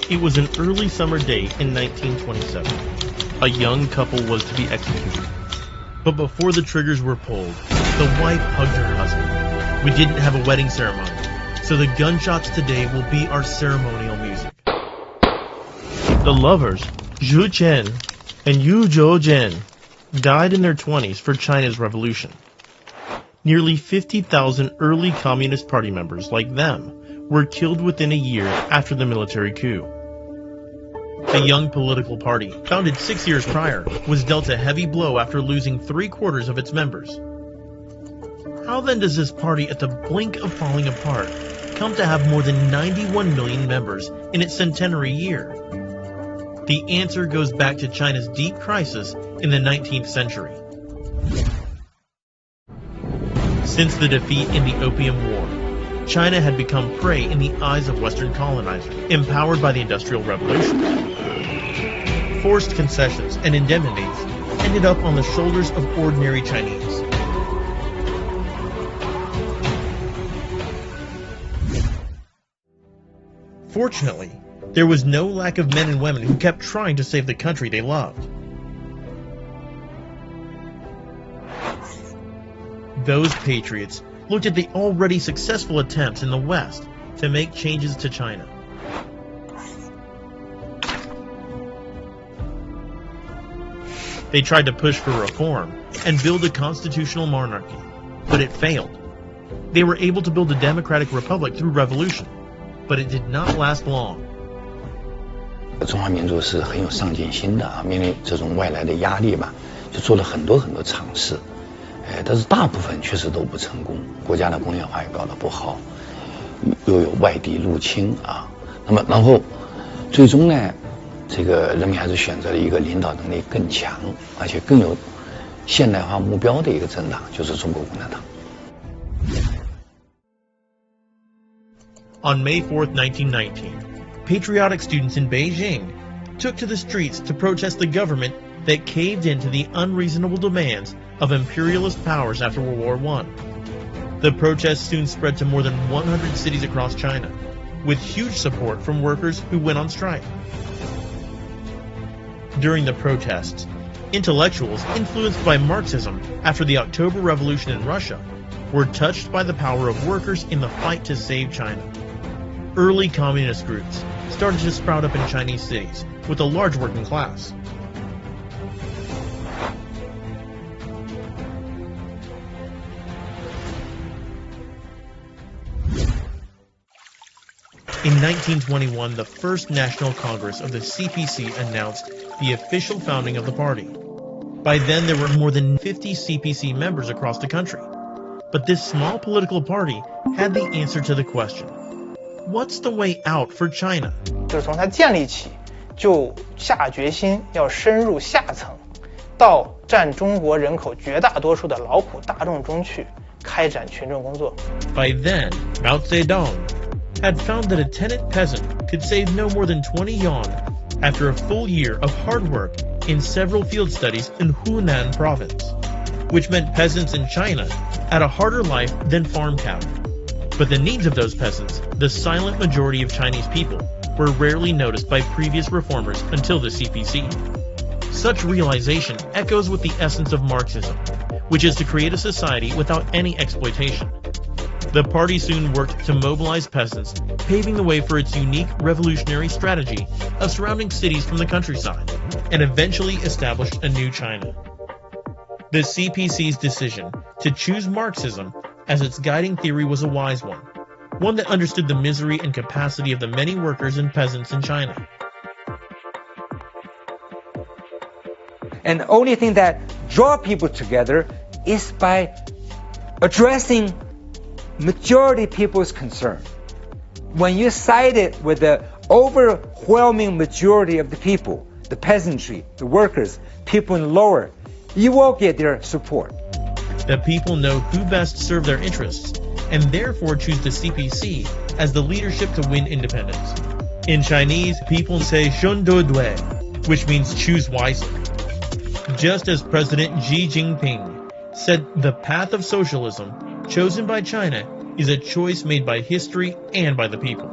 It was an early summer day in 1927. A young couple was to be executed. But before the triggers were pulled, the wife hugged her husband. We didn't have a wedding ceremony, so the gunshots today will be our ceremonial music. The lovers, Zhu Qian and Yu Zhoujian, died in their 20s for China's revolution. Nearly 50,000 early Communist Party members like them were killed within a year after the military coup. The young political party, founded 6 years prior, was dealt a heavy blow after losing 3/4 of its members. How then does this party, at the blink of falling apart, come to have more than 91 million members in its centenary year? The answer goes back to China's deep crisis in the 19th century. Since the defeat in the Opium War, China had become prey in the eyes of Western colonizers, empowered by the Industrial Revolution. Forced concessions and indemnities ended up on the shoulders of ordinary Chinese. Fortunately, there was no lack of men and women who kept trying to save the country they loved. Those patriots looked at the already successful attempts in the West to make changes to China. They tried to push for reform and build a constitutional monarchy, but it failed. They were able to build a democratic republic through revolution, but it did not last long. 中华民族是很有上进心的面对这种外来的压力吧，就做了很多尝试，但是大部分确实都不成功，国家的工业化也搞得不好，又有外敌入侵啊，那么然后最终呢，这个人民还是选择了一个领导能力更强，而且更有现代化目标的一个政党，就是中国共产党。On May 4th, 1919, patriotic students in Beijing took to the streets to protest the government that caved into the unreasonable demands of imperialist powers after World War I. The protests soon spread to more than 100 cities across China, with huge support from workers who went on strike. During the protests, intellectuals influenced by Marxism after the October Revolution in Russia were touched by the power of workers in the fight to save China. Early communist groups started to sprout up in Chinese cities with a large working class. In 1921, the First National Congress of the CPC announced the official founding of the party. By then, there were more than 50 CPC members across the country. But this small political party had the answer to the question, what's the way out for China? 就是从它建立起，就下决心要深入下层，到占中国人口绝大多数的劳苦大众中去，开展群众工作。By then, Mao Zedong had found that a tenant peasant could save no more than 20 yuan after a full year of hard work in several field studies in Hunan province, which meant peasants in China had a harder life than farm cattle. But the needs of those peasants, the silent majority of Chinese people, were rarely noticed by previous reformers until the CPC. Such realization echoes with the essence of Marxism, which is to create a society without any exploitation. The party soon worked to mobilize peasants, paving the way for its unique revolutionary strategy of surrounding cities from the countryside, and eventually established a new China. The CPC's decision to choose Marxism as its guiding theory was a wise one that understood the misery and capacity of the many workers and peasants in China. And the only thing that draw people together is by addressing majority people's concern. When you side it with the overwhelming majority of the people, the peasantry, the workers, people in lower, you will get their support. The people know who best serve their interests, and therefore choose the CPC as the leadership to win independence. In Chinese, people say 选对对, which means choose wisely. Just as President Xi Jinping said, the path of socialism chosen by China is a choice made by history and by the people.